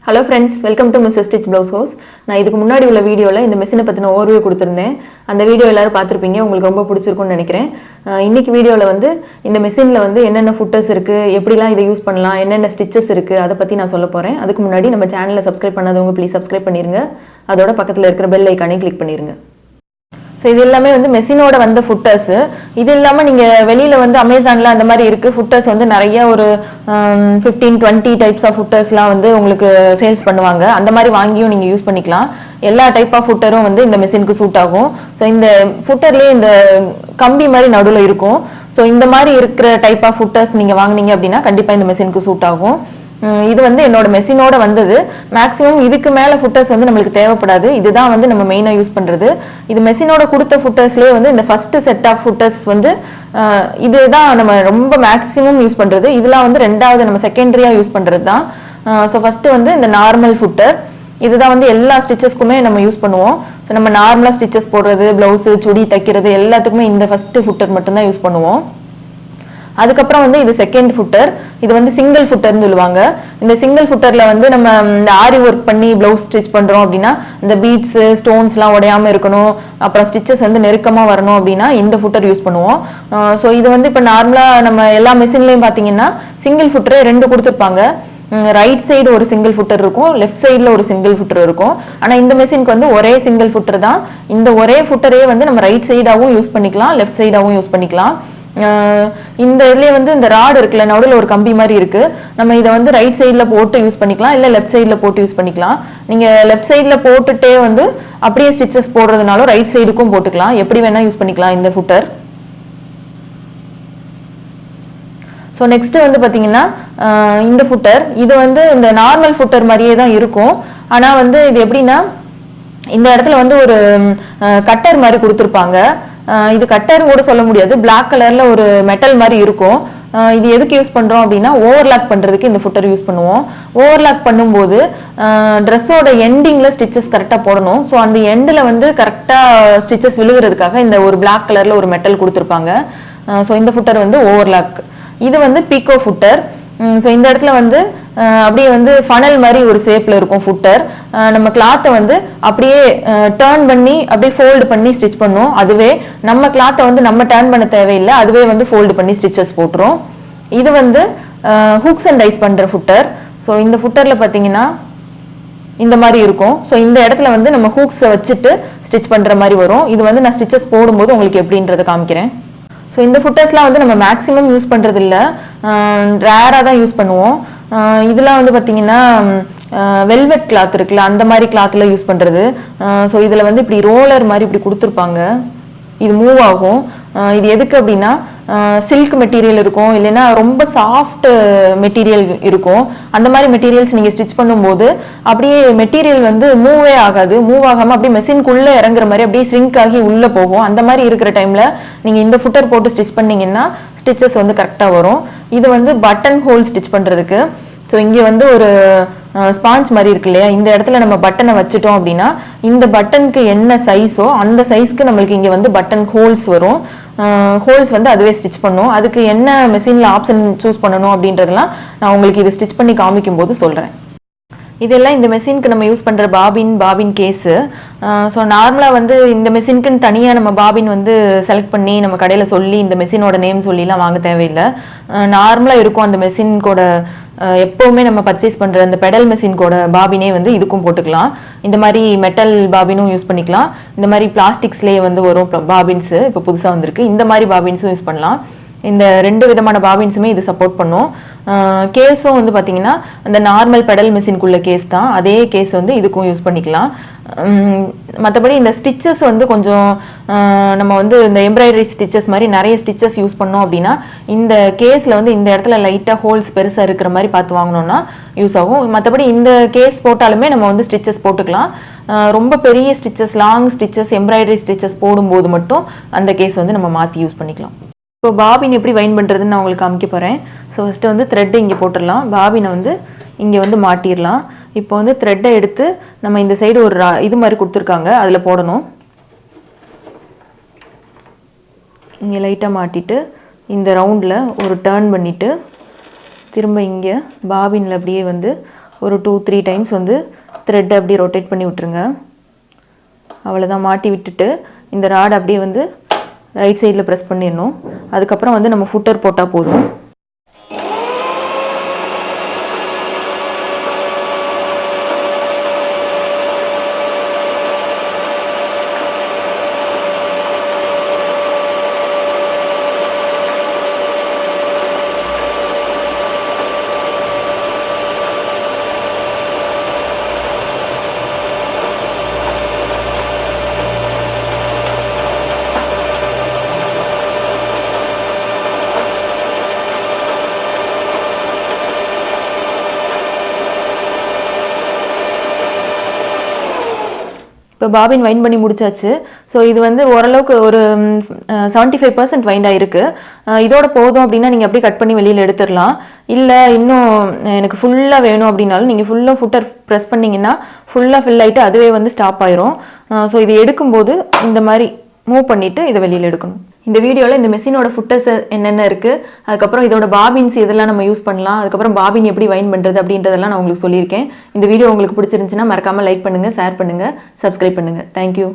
Hello friends, welcome to Mrs Stitch Blouse House. நான் இதுக்கு முன்னாடி உள்ள வீடியோவில் இந்த மெஷினை பற்றின ஓவர்வியூ கொடுத்துருந்தேன். அந்த வீடியோ எல்லாரும் பார்த்துருப்பீங்க, உங்களுக்கு ரொம்ப பிடிச்சிருக்கும்னு நினைக்கிறேன். இன்னைக்கு வீடியோவில் வந்து இந்த மெஷினில் வந்து என்னென்ன ஃபுட்டர்ஸ் இருக்குது, எப்படிலாம் இதை யூஸ் பண்ணலாம், என்னென்ன ஸ்டிச்சஸ் இருக்குது, அதை பற்றி நான் சொல்ல போகிறேன். அதுக்கு முன்னாடி நம்ம சேனலை சப்ஸ்கிரைப் பண்ணாதவங்க ப்ளீஸ் சப்ஸ்கிரைப் பண்ணிடுங்க. அதோட பக்கத்தில் இருக்கிற பெல் ஐக்கானே கிளிக் பண்ணிடுங்க. ஸோ இது எல்லாமே வந்து மெஷினோட வந்த ஃபுட்டர்ஸு. இது இல்லாமல் நீங்கள் வெளியில் வந்து அமேசானில் அந்த மாதிரி இருக்குது ஃபுட்டர்ஸ் வந்து நிறைய ஒரு 15-20 டைப்ஸ் ஆஃப் ஃபுட்டர்ஸ்லாம் வந்து உங்களுக்கு சேல்ஸ் பண்ணுவாங்க. அந்த மாதிரி வாங்கியும் நீங்கள் யூஸ் பண்ணிக்கலாம். எல்லா டைப் ஆஃப் ஃபுட்டரும் வந்து இந்த மெஷினுக்கு சூட் ஆகும். ஸோ இந்த ஃபுட்டர்லேயே இந்த கம்பி மாதிரி நடுவில் இருக்கும். ஸோ இந்த மாதிரி இருக்கிற டைப் ஆஃப் ஃபுட்டர்ஸ் நீங்கள் வாங்கினீங்க அப்படின்னா கண்டிப்பாக இந்த மெஷினுக்கு சூட் ஆகும். இது வந்து என்னோட மெஷினோட வந்தது. மேக்ஸிமம் இதுக்கு மேலே ஃபுட்டர்ஸ் வந்து நம்மளுக்கு தேவைப்படாது. இதுதான் வந்து நம்ம மெயினாக யூஸ் பண்ணுறது. இது மெஷினோட கொடுத்த ஃபுட்டர்ஸ்லேயே வந்து இந்த ஃபர்ஸ்ட் செட் ஆஃப் ஃபுட்டர்ஸ் வந்து இதுதான் நம்ம ரொம்ப மேக்ஸிமம் யூஸ் பண்ணுறது. இதெல்லாம் வந்து ரெண்டாவது நம்ம செகண்டரியாக யூஸ் பண்ணுறது தான். ஸோ ஃபர்ஸ்ட் வந்து இந்த நார்மல் ஃபுட்டர், இதுதான் வந்து எல்லா ஸ்டிச்சஸ்க்குமே நம்ம யூஸ் பண்ணுவோம். ஸோ நம்ம நார்மலாக ஸ்டிச்சஸ் போடுறது, ப்ளவுஸு, சுடி தைக்கிறது எல்லாத்துக்குமே இந்த ஃபர்ஸ்ட் ஃபுட்டர் மட்டும்தான் யூஸ் பண்ணுவோம். அதுக்கப்புறம் வந்து இது செகண்ட் ஃபுட்டர். இது வந்து சிங்கிள் ஃபுட்டர்னு சொல்லுவாங்க. இந்த சிங்கிள் ஃபுட்டர்ல வந்து நம்ம இந்த ஆரி ஒர்க் பண்ணி பிளவுஸ் ஸ்டிச் பண்றோம் அப்படின்னா இந்த பீட்ஸ் ஸ்டோன்ஸ்லாம் உடையாம இருக்கணும், அப்புறம் ஸ்டிச்சஸ் வந்து நெருக்கமா வரணும் அப்படின்னா இந்த ஃபுட்டர் யூஸ் பண்ணுவோம். ஸோ இது வந்து இப்போ நார்மலா நம்ம எல்லா மெஷின்லயும் பாத்தீங்கன்னா சிங்கிள் ஃபுட்டரே 2 கொடுத்துருப்பாங்க. ரைட் சைடு ஒரு சிங்கிள் ஃபுட்டர் இருக்கும், லெஃப்ட் சைடில் ஒரு சிங்கிள் ஃபுட்டர் இருக்கும். ஆனால் இந்த மெஷினுக்கு வந்து ஒரே சிங்கிள் ஃபுட்டர் தான். இந்த ஒரே ஃபுட்டரே வந்து நம்ம ரைட் சைடாகவும் யூஸ் பண்ணிக்கலாம், லெஃப்ட் சைடாகவும் யூஸ் பண்ணிக்கலாம். இந்த இதுலேயே வந்து இந்த ராடு இருக்குல்ல, நடுவில் ஒரு கம்பி மாதிரி இருக்கு. நம்ம இதை வந்து ரைட் சைடில் போட்டு யூஸ் பண்ணிக்கலாம், இல்லை லெஃப்ட் சைடில் போட்டு யூஸ் பண்ணிக்கலாம். நீங்கள் லெஃப்ட் சைடில் போட்டுட்டே வந்து அப்படியே ஸ்டிச்சஸ் போடுறதுனாலும் ரைட் சைடுக்கும் போட்டுக்கலாம், எப்படி வேணா யூஸ் பண்ணிக்கலாம் இந்த ஃபுட்டர். ஸோ நெக்ஸ்ட் வந்து பார்த்தீங்கன்னா இந்த ஃபுட்டர், இது வந்து இந்த நார்மல் ஃபுட்டர் மாதிரியே தான் இருக்கும். ஆனால் வந்து இது எப்படின்னா இந்த இடத்துல வந்து ஒரு கட்டர் மாதிரி கொடுத்துருப்பாங்க. இது கட்டர் கூட சொல்ல முடியாது, பிளாக் கலர்ல ஒரு மெட்டல் மாதிரி இருக்கும். இது எதுக்கு யூஸ் பண்றோம் அப்படின்னா ஓவர்லாக் பண்றதுக்கு இந்த ஃபுட்டர் யூஸ் பண்ணுவோம். ஓவர்லாக் பண்ணும்போது ட்ரெஸ்ஸோட எண்டிங்ல ஸ்டிச்சஸ் கரெக்டா போடணும். ஸோ அந்த எண்டில் வந்து கரெக்டா ஸ்டிச்சஸ் விழுகிறதுக்காக இந்த ஒரு பிளாக் கலர்ல ஒரு மெட்டல் கொடுத்துருப்பாங்க. ஸோ இந்த ஃபுட்டர் வந்து ஓவர்லாக். இது வந்து பீக்கோ ஃபுட்டர். ஸோ இந்த இடத்துல வந்து அப்படியே வந்து ஃபனல் மாதிரி ஒரு ஷேப்ல இருக்கும் ஃபுட்டர். நம்ம கிளாத்தை வந்து அப்படியே டர்ன் பண்ணி அப்படியே ஃபோல்டு பண்ணி ஸ்டிச் பண்ணுவோம். அதுவே நம்ம கிளாத்தை வந்து நம்ம டர்ன் பண்ண தேவையில்லை, அதுவே வந்து ஃபோல்டு பண்ணி ஸ்டிச்சஸ் போட்டுரும். இது வந்து ஹூக்ஸ் அண்ட் டைஸ் பண்ற ஃபுட்டர். ஸோ இந்த ஃபுட்டர்ல பார்த்தீங்கன்னா இந்த மாதிரி இருக்கும். ஸோ இந்த இடத்துல வந்து நம்ம ஹூக்ஸை வச்சுட்டு ஸ்டிச் பண்ற மாதிரி வரும். இது வந்து நான் ஸ்டிச்சஸ் போடும்போது உங்களுக்கு எப்படின்றத காமிக்கிறேன். ஸோ இந்த ஃபுட்டர்ஸ்லாம் வந்து நம்ம மேக்ஸிமம் யூஸ் பண்ணுறது இல்லை, ரேராக தான் யூஸ் பண்ணுவோம். இதெல்லாம் வந்து பார்த்தீங்கன்னா வெல்வெட் கிளாத் இருக்குல்ல, அந்த மாதிரி கிளாத்தில் யூஸ் பண்ணுறது. ஸோ இதில் வந்து இப்படி ரோலர் மாதிரி இப்படி கொடுத்துருப்பாங்க, இது மூவ் ஆகும். இது எதுக்கு அப்படின்னா சில்க் மெட்டீரியல் இருக்கும், இல்லைன்னா ரொம்ப சாஃப்ட் மெட்டீரியல் இருக்கும். அந்த மாதிரி மெட்டீரியல்ஸ் நீங்கள் ஸ்டிச் பண்ணும்போது அப்படியே மெட்டீரியல் வந்து மூவே ஆகாது, மூவ் ஆகாமல் அப்படியே மெஷின்குள்ளே இறங்குற மாதிரி அப்படியே ஸ்ரிங்க் ஆகி உள்ளே போகும். அந்த மாதிரி இருக்கிற டைமில் நீங்கள் இந்த ஃபுட்டர் போட்டு ஸ்டிச் பண்ணிங்கன்னா ஸ்டிச்சஸ் வந்து கரெக்டாக வரும். இது வந்து பட்டன் ஹோல் ஸ்டிச் பண்ணுறதுக்கு. ஸோ இங்கே வந்து ஒரு ஸ்பாஞ்ச் மாதிரி இருக்கு இல்லையா, இந்த இடத்துல நம்ம பட்டனை வச்சுட்டோம் அப்படின்னா இந்த பட்டனுக்கு என்ன சைஸோ அந்த சைஸ்க்கு நம்மளுக்கு இங்கே வந்து பட்டன் ஹோல்ஸ் வரும். ஹோல்ஸ் வந்து அதுவே ஸ்டிச் பண்ணும். அதுக்கு என்ன மெஷினில் ஆப்ஷன் சூஸ் பண்ணணும் அப்படின்றதெல்லாம் நான் உங்களுக்கு இது ஸ்டிச் பண்ணி காமிக்கும் போது சொல்கிறேன். இதெல்லாம் இந்த மெஷினுக்கு நம்ம யூஸ் பண்ணுற பாபின் கேஸு. ஸோ நார்மலாக வந்து இந்த மெஷினுக்குன்னு தனியாக நம்ம பாபின் வந்து செலக்ட் பண்ணி நம்ம கடையில் சொல்லி இந்த மெஷினோட நேம் சொல்லிலாம் வாங்க தேவையில்லை. நார்மலாக இருக்கும் அந்த மெஷின்கோட எப்போவுமே நம்ம பர்ச்சேஸ் பண்ணுற அந்த பெடல் மெஷின்கோட பாபினே வந்து இதுக்கும் போட்டுக்கலாம். இந்த மாதிரி மெட்டல் பாபினும் யூஸ் பண்ணிக்கலாம். இந்த மாதிரி பிளாஸ்டிக்ஸ்லேயே வந்து வரும் பாபின்ஸு இப்போ புதுசாக வந்திருக்கு, இந்த மாதிரி பாபின்ஸும் யூஸ் பண்ணலாம். இந்த 2 விதமான பாபின்ஸுமே இது சப்போர்ட் பண்ணும். கேஸும் வந்து பார்த்தீங்கன்னா அந்த நார்மல் பெடல் மெஷின்குள்ள கேஸ் தான், அதே கேஸ் வந்து இதுக்கும் யூஸ் பண்ணிக்கலாம். மற்றபடி இந்த ஸ்டிச்சஸ் வந்து கொஞ்சம் நம்ம வந்து இந்த எம்ப்ராய்டரி ஸ்டிச்சஸ் மாதிரி நிறைய ஸ்டிச்சஸ் யூஸ் பண்ணோம் அப்படின்னா இந்த கேஸில் வந்து இந்த இடத்துல லைட்டாக ஹோல்ஸ் பெருசாக இருக்கிற மாதிரி பார்த்து வாங்கினோம்னா யூஸ் ஆகும். மற்றபடி இந்த கேஸ் போட்டாலுமே நம்ம வந்து ஸ்டிச்சஸ் போட்டுக்கலாம். ரொம்ப பெரிய stitches, long stitches, embroidery stitches போடும்போது மட்டும் அந்த கேஸ் வந்து நம்ம மாற்றி யூஸ் பண்ணிக்கலாம். இப்போ பாபின் எப்படி வைண்ட் பண்ணுறதுன்னு நான் உங்களுக்கு காமிக்க போகிறேன். ஸோ ஃபஸ்ட்டு வந்து த்ரெட்டு இங்கே போட்டுடலாம், பாபினை வந்து இங்கே வந்து மாட்டிடலாம். இப்போ வந்து த்ரெட்டை எடுத்து நம்ம இந்த சைடு ஒரு இது மாதிரி கொடுத்துருக்காங்க அதில் போடணும். இங்கே லைட்டாக மாட்டிட்டு இந்த ரவுண்டில் ஒரு டர்ன் பண்ணிவிட்டு திரும்ப இங்கே பாபினில் அப்படியே வந்து ஒரு 2-3 டைம்ஸ் வந்து த்ரெட் அப்படியே ரொட்டேட் பண்ணி விட்டுருங்க. அவ்வளோதான். மாட்டி விட்டுட்டு இந்த ராட் அப்படியே வந்து ரைட் சைடில் ப்ரெஸ் பண்ணிடணும். அதுக்கப்புறம் வந்து நம்ம ஃபுட்டர் போட்டால் போதும். இப்போ பாபின் வைண்ட் பண்ணி முடிச்சாச்சு. ஸோ இது வந்து ஓரளவுக்கு ஒரு 75% வைண்ட் ஆகிருக்கு. இதோட போதும் அப்படின்னா நீங்கள் அப்படியே கட் பண்ணி வெளியில் எடுத்துடலாம். இல்லை இன்னும் எனக்கு ஃபுல்லாக வேணும் அப்படின்னாலும் நீங்கள் ஃபுல்லாக ஃபுட்டர் ப்ரெஸ் பண்ணிங்கன்னா ஃபுல்லாக ஃபில் ஆகிட்டு அதுவே வந்து ஸ்டாப் ஆயிரும். ஸோ இது எடுக்கும்போது இந்த மாதிரி மூவ் பண்ணிவிட்டு இதை வெளியில் எடுக்கணும். இந்த வீடியோவில் இந்த மெஷினோட ஃபுட்டர்ஸ் என்னென்ன இருக்குது, அதுக்கப்புறம் இதோட பாபின்ஸ் இதெல்லாம் நம்ம யூஸ் பண்ணலாம், அதுக்கப்புறம் பாபின் எப்படி வைண்ட் பண்ணுறது அப்படின்றதெல்லாம் நான் உங்களுக்கு சொல்லியிருக்கேன். இந்த வீடியோ உங்களுக்கு பிடிச்சிருந்துச்சுன்னா மறக்காமல் லைக் பண்ணுங்கள், ஷேர் பண்ணுங்கள், சப்ஸ்கிரைப் பண்ணுங்கள். தேங்க்யூ.